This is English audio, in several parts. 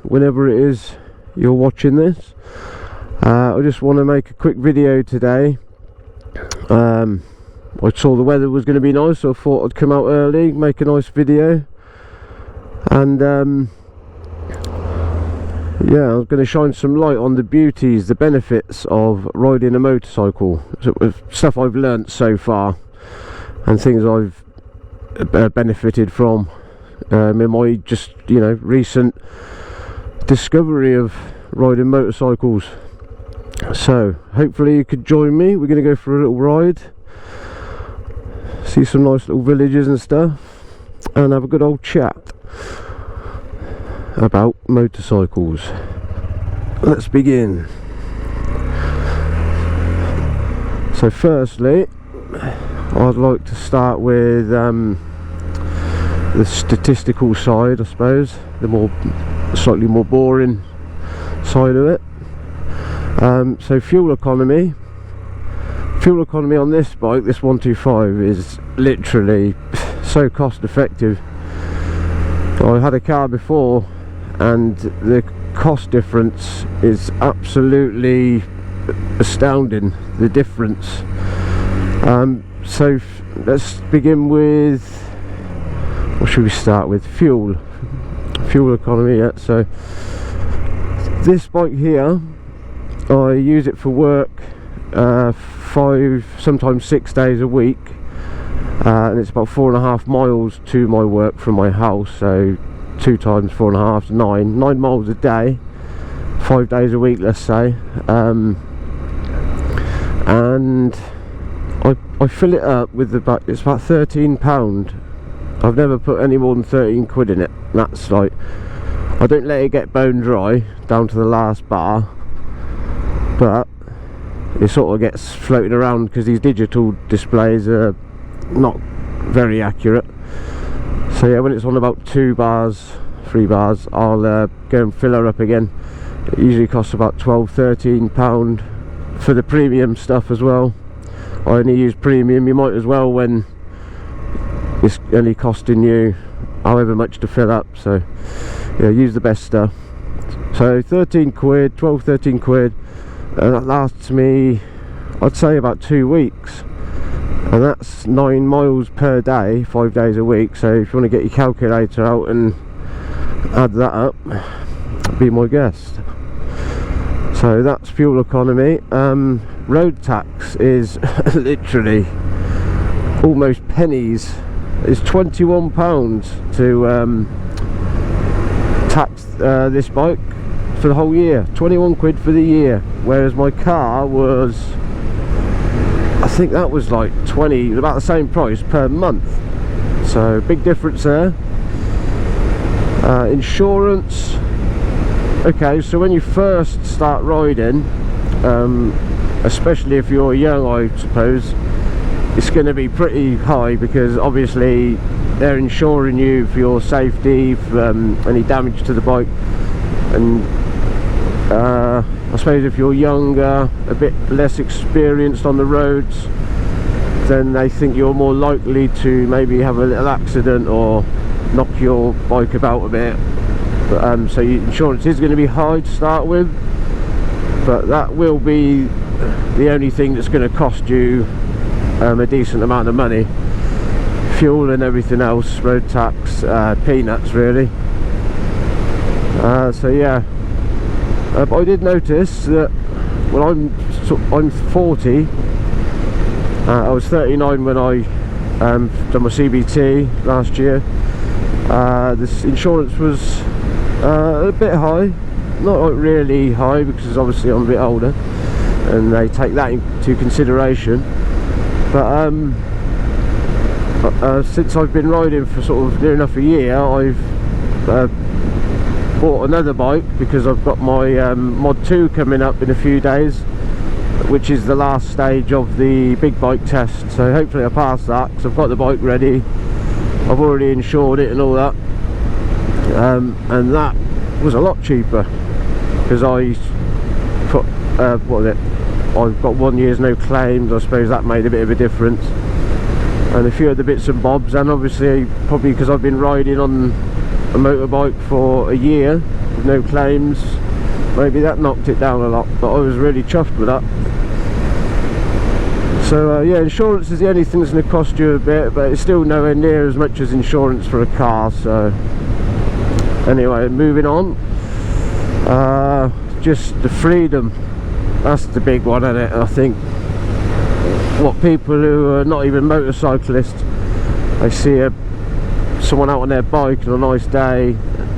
whenever it is you're watching this. I just want to make a quick video today. I saw the weather was going to be nice, so I thought I'd come out early, make a nice video, and yeah, I was going to shine some light on the beauties, the benefits of riding a motorcycle, stuff I've learnt so far and things I've benefited from in my just, you know, recent discovery of riding motorcycles. So hopefully you could join me. We're going to go for a little ride, see some nice little villages and stuff, and have a good old chat about motorcycles. Let's begin. So firstly, I'd like to start with the statistical side, I suppose, the slightly more boring side of it. So fuel economy on this bike, this 125, is literally so cost effective. I had a car before and the cost difference is absolutely astounding, the difference. So let's begin with, what should we start with? Fuel economy. Yeah, so this bike here, I use it for work 5, sometimes 6 days a week, and it's about 4.5 miles to my work from my house, so 2 times 4.5 is 9 miles a day, 5 days a week, let's say. And I fill it up with it's about £13. I've never put any more than 13 quid in it. That's like, I don't let it get bone dry down to the last bar, but it sort of gets floating around because these digital displays are not very accurate. So yeah, when it's on about 2 bars, 3 bars, I'll go and fill her up again. It usually costs about £12–13 for the premium stuff as well. I only use premium. You might as well when it's only costing you however much to fill up. So yeah, use the best stuff. So 13 quid, 12–13 quid, and that lasts me, I'd say, about 2 weeks, and that's 9 miles per day, 5 days a week. So if you want to get your calculator out and add that up, be my guest. So that's fuel economy. Road tax is literally almost pennies. It's £21 to tax this bike for the whole year. 21 quid for the year, whereas my car was, I think that was like 20, about the same price per month. So big difference there. Insurance. Okay, so when you first start riding, especially if you're young, I suppose, it's going to be pretty high, because obviously they're insuring you for your safety, for any damage to the bike. And I suppose if you're younger, a bit less experienced on the roads, then they think you're more likely to maybe have a little accident or knock your bike about a bit. But, so your insurance is going to be high to start with, but that will be the only thing that's going to cost you a decent amount of money. Fuel and everything else, road tax, peanuts really. So yeah, but I did notice that when I'm 40, I was 39 when I done my CBT last year. This insurance was a bit high, not like really high, because obviously I'm a bit older and they take that into consideration. But since I've been riding for sort of near enough a year, I've bought another bike, because I've got my Mod 2 coming up in a few days, which is the last stage of the big bike test. So hopefully I pass that, because I've got the bike ready, I've already insured it and all that, and that was a lot cheaper, because I put what was it, I've got 1 year's no claims. I suppose that made a bit of a difference, and a few other bits and bobs. And obviously probably because I've been riding on a motorbike for a year, with no claims. Maybe that knocked it down a lot, but I was really chuffed with that. So yeah, insurance is the only thing that's going to cost you a bit, but it's still nowhere near as much as insurance for a car. So anyway, moving on. Just the freedom, that's the big one, isn't it? I think what people who are not even motorcyclists, they see someone out on their bike on a nice day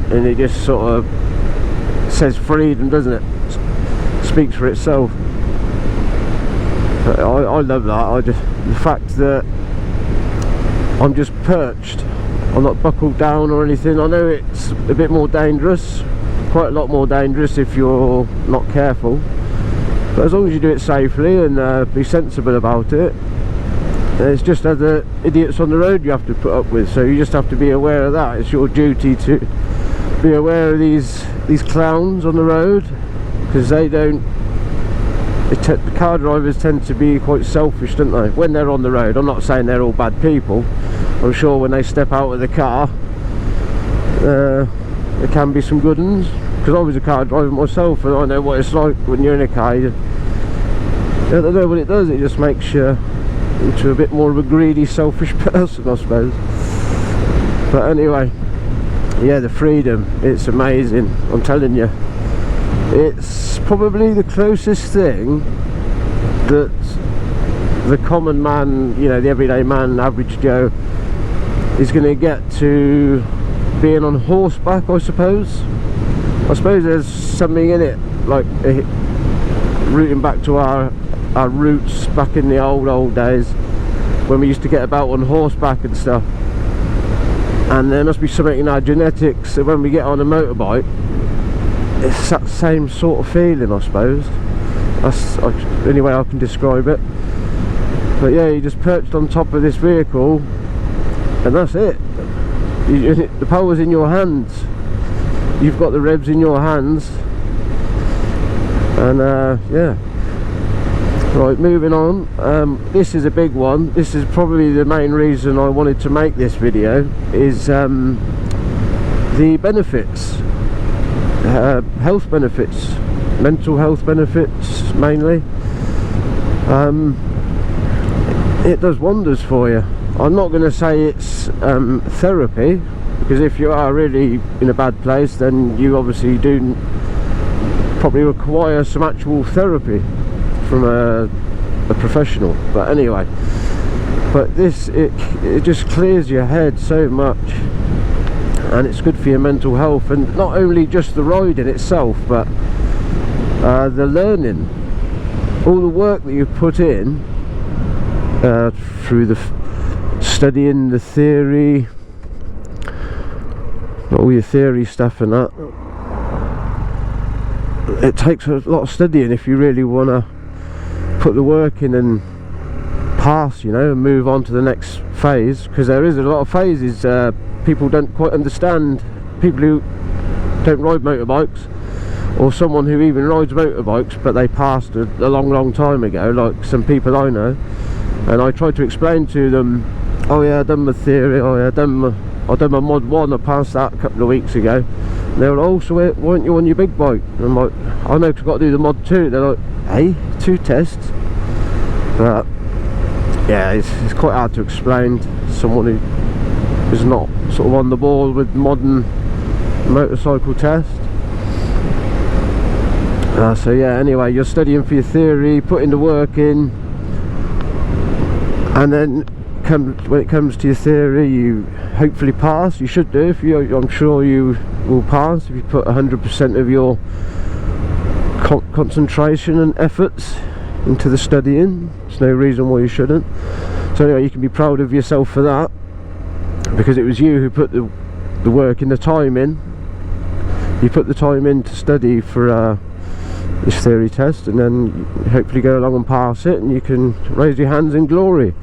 and it just sort of says freedom, doesn't it? Speaks for itself. But I love that. The fact that I'm just perched, I'm not buckled down or anything. I know it's a bit more dangerous, quite a lot more dangerous if you're not careful, but as long as you do it safely and be sensible about it, there's just other idiots on the road you have to put up with, so you just have to be aware of that. It's your duty to be aware of these clowns on the road, because they don't, the car drivers tend to be quite selfish, don't they, when they're on the road. I'm not saying they're all bad people. I'm sure when they step out of the car there can be some good ones, because I was a car driver myself and I know what it's like when you're in a car. I don't know what it does, it just makes you into a bit more of a greedy, selfish person, I suppose. But anyway, yeah, the freedom, it's amazing, I'm telling you. It's probably the closest thing that the common man, you know, the everyday man, average Joe, is going to get to being on horseback, I suppose. I suppose there's something in it, like rooting back to our roots back in the old days when we used to get about on horseback and stuff. And there must be something in our genetics that when we get on a motorbike, it's that same sort of feeling, I suppose. That's the only way I can describe it. But yeah, you just perched on top of this vehicle and that's it. The power's in your hands. You've got the revs in your hands. And yeah. Right, moving on. This is a big one. This is probably the main reason I wanted to make this video, is the benefits. Health benefits, mental health benefits mainly. It does wonders for you. I'm not going to say it's therapy, because if you are really in a bad place, then you obviously do probably require some actual therapy from a professional. But anyway, but this, it just clears your head so much, and it's good for your mental health. And not only just the riding itself, but the learning, all the work that you put in through the studying the theory, all your theory stuff and that. It takes a lot of studying if you really want to put the work in and pass, you know, and move on to the next phase, because there is a lot of phases people don't quite understand. People who don't ride motorbikes, or someone who even rides motorbikes but they passed a long time ago, like some people I know, and I tried to explain to them, oh yeah, I've done my theory, oh yeah, I've done my mod 1, I passed that a couple of weeks ago. And they were like, oh, so why aren't you on your big bike? And I'm like, I know, 'cause I've got to do the mod 2. They're like, hey, 2 tests? But yeah, it's quite hard to explain to someone who is not sort of on the ball with modern motorcycle test. So yeah, anyway, you're studying for your theory, putting the work in, and then when it comes to your theory, you hopefully pass. You should do. I'm sure you will pass if you put 100% of your concentration and efforts into the studying. There's no reason why you shouldn't. So anyway, you can be proud of yourself for that, because it was you who put the work and the time in. You put the time in to study for this theory test, and then hopefully go along and pass it, and you can raise your hands in glory,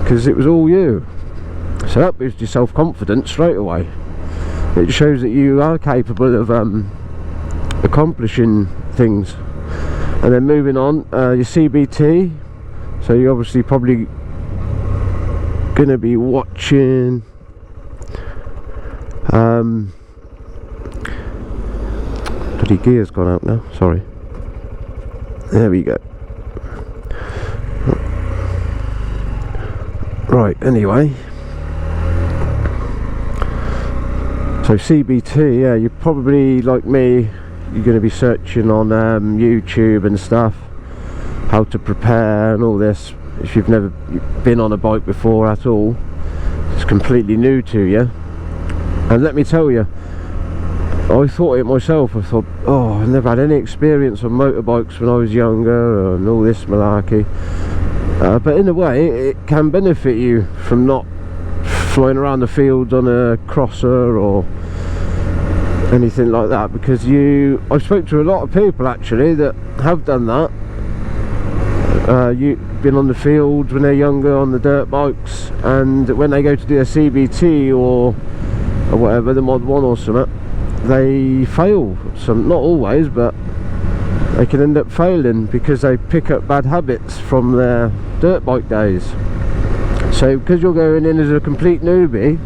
because it was all you. So that boosts your self-confidence straight away. It shows that you are capable of accomplishing things. And then moving on, your CBT. So you're obviously probably going to be watching Bloody gear's gone out now, sorry. There we go. Right, anyway. So CBT, yeah, you're probably like me, you're going to be searching on YouTube and stuff, how to prepare and all this. If you've never been on a bike before at all, it's completely new to you. And let me tell you, I thought it myself. I thought, oh, I never had any experience on motorbikes when I was younger and all this malarkey. But in a way, it can benefit you from not flying around the fields on a crosser or anything like that, because I spoke to a lot of people actually that have done that. You've been on the field when they're younger on the dirt bikes, and when they go to do a CBT or whatever, the Mod 1 or something, they fail. Some, not always, but they can end up failing because they pick up bad habits from their dirt bike days. So because you're going in as a complete newbie,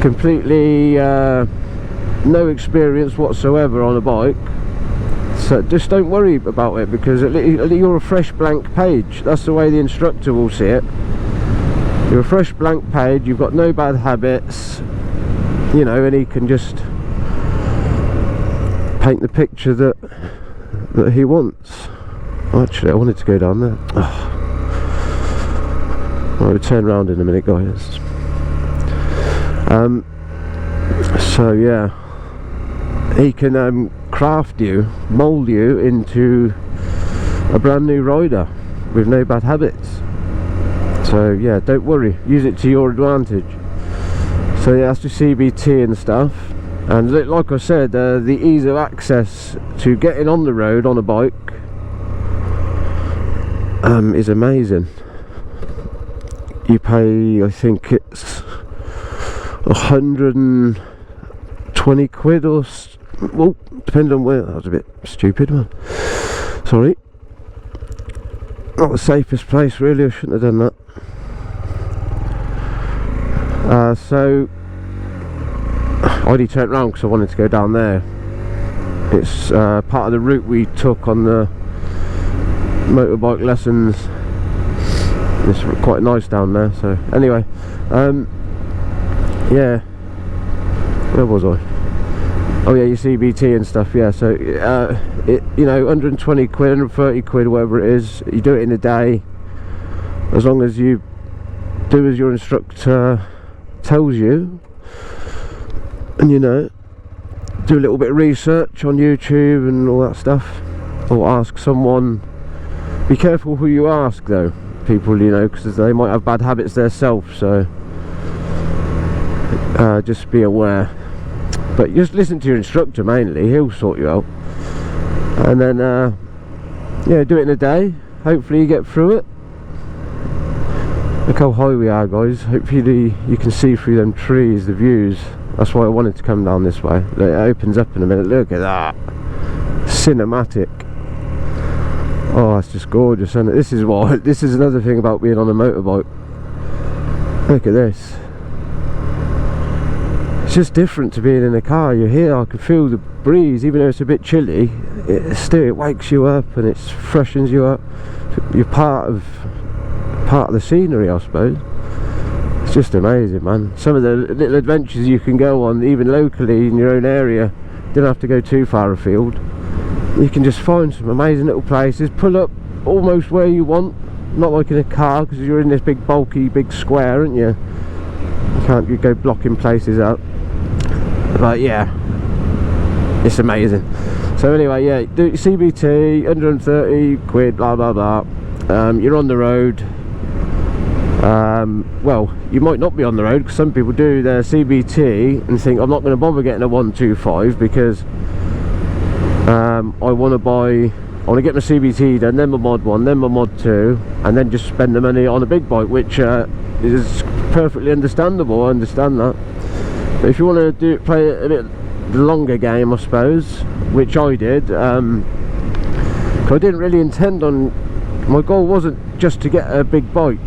completely no experience whatsoever on a bike, so just don't worry about it, because you're a fresh blank page. That's the way the instructor will see it. You're a fresh blank page, you've got no bad habits, you know, and he can just paint the picture that he wants. Actually, I wanted to go down there. Oh. I'll turn around in a minute, guys. So yeah, he can craft you, mould you into a brand new rider with no bad habits. So yeah, don't worry, use it to your advantage. So yeah, that's the CBT and stuff. And like I said, the ease of access to getting on the road on a bike is amazing. You pay, I think it's 120 quid or, well, depending on where. That was a bit stupid, man. Sorry. Not the safest place, really. I shouldn't have done that. So I only turned around because I wanted to go down there. It's part of the route we took on the motorbike lessons. It's quite nice down there. So anyway, yeah, where was I? Oh yeah, your CBT and stuff. Yeah, so you know, 120 quid, 130 quid, whatever it is, you do it in a day, as long as you do as your instructor tells you, and you know, do a little bit of research on YouTube and all that stuff, or ask someone. Be careful who you ask though, people, you know, because they might have bad habits themselves, so just be aware. But just listen to your instructor mainly, he'll sort you out. And then yeah, do it in a day, hopefully you get through it. Look how high we are, guys. Hopefully you can see through them trees, the views. That's why I wanted to come down this way. It opens up in a minute. Look at that, cinematic. Oh, it's just gorgeous, isn't it? This is another thing about being on a motorbike. Look at this. It's just different to being in a car. You're here, I can feel the breeze, even though it's a bit chilly. It wakes you up and it freshens you up. You're part of the scenery, I suppose. It's just amazing, man. Some of the little adventures you can go on, even locally in your own area. You don't have to go too far afield. You can just find some amazing little places, pull up almost where you want, not like in a car, because you're in this big bulky big square, aren't you? You can't go blocking places up. But yeah, it's amazing. So anyway, yeah, do CBT, 130 quid, blah blah blah. You're on the road. Well, you might not be on the road, because some people do their CBT and think, I'm not going to bother getting a 125 because I want to get my CBT done, then my Mod 1, then my Mod 2, and then just spend the money on a big bike, which is perfectly understandable. I understand that. But if you want to play a bit longer game, I suppose, which I did, I didn't really intend on. My goal wasn't just to get a big bike.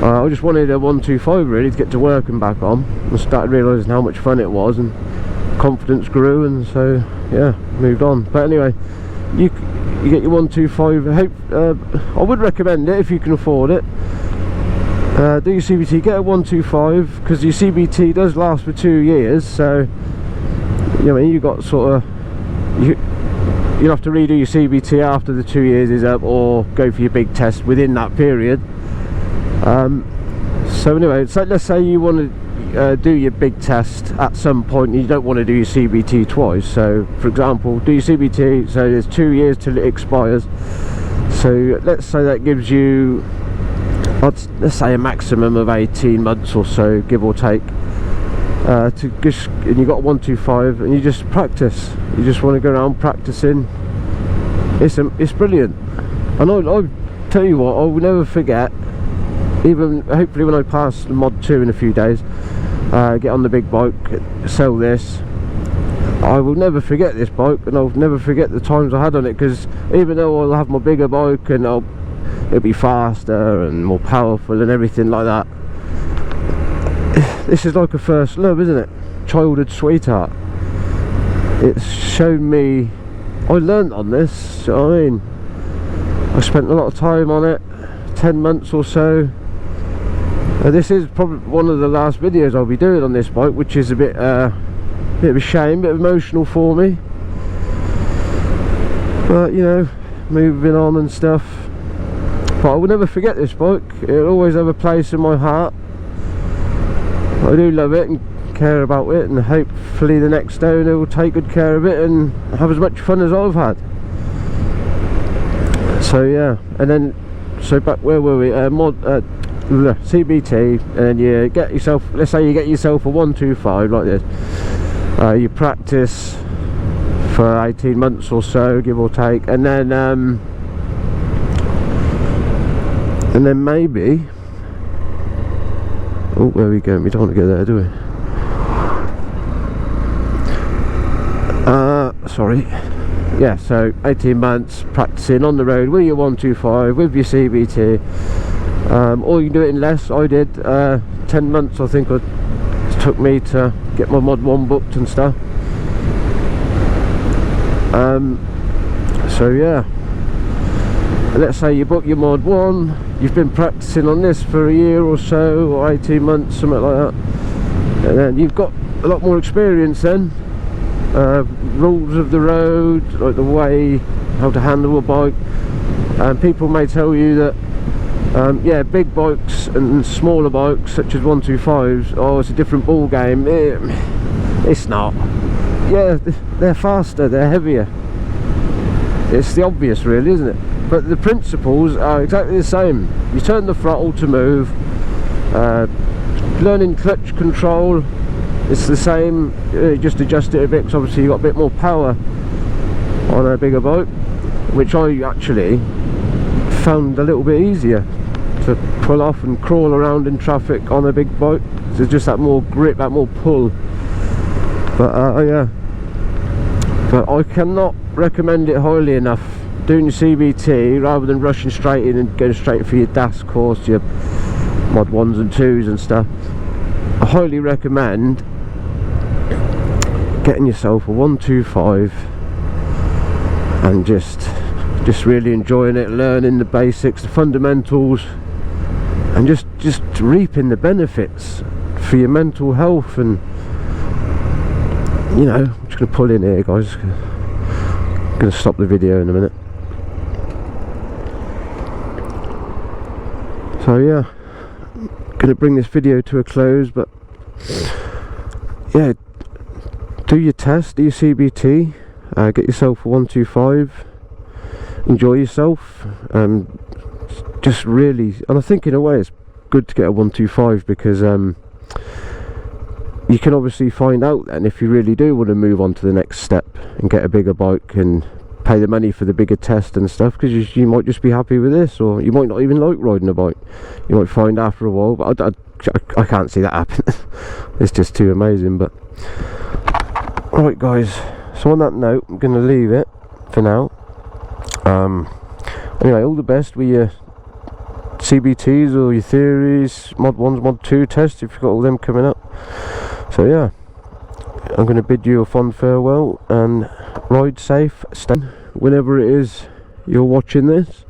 I just wanted a 125 really to get to work and back on. I started realising how much fun it was, and confidence grew, and so yeah, moved on. But anyway, you get your 125. I would recommend it if you can afford it. Do your CBT, get a 125, because your CBT does last for 2 years, so you know, you got sort of, you'll have to redo your CBT after the 2 years is up, or go for your big test within that period. So anyway, so let's say you want to do your big test at some point and you don't want to do your CBT twice. So for example, do your CBT, so there's 2 years till it expires, so let's say that gives you, let's say a maximum of 18 months or so, give or take, to just, and you got 125 and you just practice. You just want to go around practicing. It's brilliant, and I'll tell you what, I will never forget, even hopefully when I pass the mod 2 in a few days, get on the big bike, sell this, I will never forget this bike, and I'll never forget the times I had on it, because even though I'll have my bigger bike and it'll be faster and more powerful and everything like that, this is like a first love, isn't it? Childhood sweetheart. It's shown me, I learnt on this, you know what I mean? I spent a lot of time on it, 10 months or so. This is probably one of the last videos I'll be doing on this bike, which is a bit of a shame, a bit emotional for me. But you know, moving on and stuff. But I will never forget this bike. It'll always have a place in my heart. I do love it and care about it, and hopefully the next owner will take good care of it and have as much fun as I've had. So yeah, and then, so back, where were we? CBT, and then you get yourself, let's say you get yourself a 125 like this. You practice for 18 months or so, give or take, and then maybe, oh, where are we going? We don't want to go there, do we? Sorry. Yeah, so 18 months practicing on the road with your 125, with your CBT, or you can do it in less. I did 10 months I think it took me to get my mod 1 booked and stuff. So yeah, let's say you book your mod 1, you've been practicing on this for a year or so, or 18 months, something like that, and then you've got a lot more experience then. Rules of the road, like the way, how to handle a bike, and people may tell you that yeah, big bikes and smaller bikes such as 125s, oh, it's a different ball game. It's not. Yeah, they're faster, they're heavier. It's the obvious really, isn't it? But the principles are exactly the same. You turn the throttle to move, learning clutch control, it's the same. You just adjust it a bit, because obviously you've got a bit more power on a bigger bike, which I actually found a little bit easier to pull off and crawl around in traffic on a big bike. There's just that more grip, that more pull. But yeah, but I cannot recommend it highly enough. Doing your CBT rather than rushing straight in and going straight for your DAS course, your mod 1s and 2s and stuff. I highly recommend getting yourself a 125 and just really enjoying it, learning the basics, the fundamentals, and just reaping the benefits for your mental health. And you know, I'm just going to pull in here, guys. I'm going to stop the video in a minute. So yeah, I'm going to bring this video to a close, but yeah, do your test, do your CBT, get yourself a 125, enjoy yourself, just really, and I think in a way it's good to get a 125, because you can obviously find out then if you really do want to move on to the next step and get a bigger bike and pay the money for the bigger test and stuff, because you might just be happy with this, or you might not even like riding a bike. You might find after a while, but I can't see that happen. It's just too amazing. But right guys, so on that note, I'm going to leave it for now. Anyway, all the best with your CBTs or your theories, mod 1s, mod 2 tests, if you've got all them coming up. So yeah, I'm going to bid you a fond farewell and ride safe, stay whenever it is you're watching this.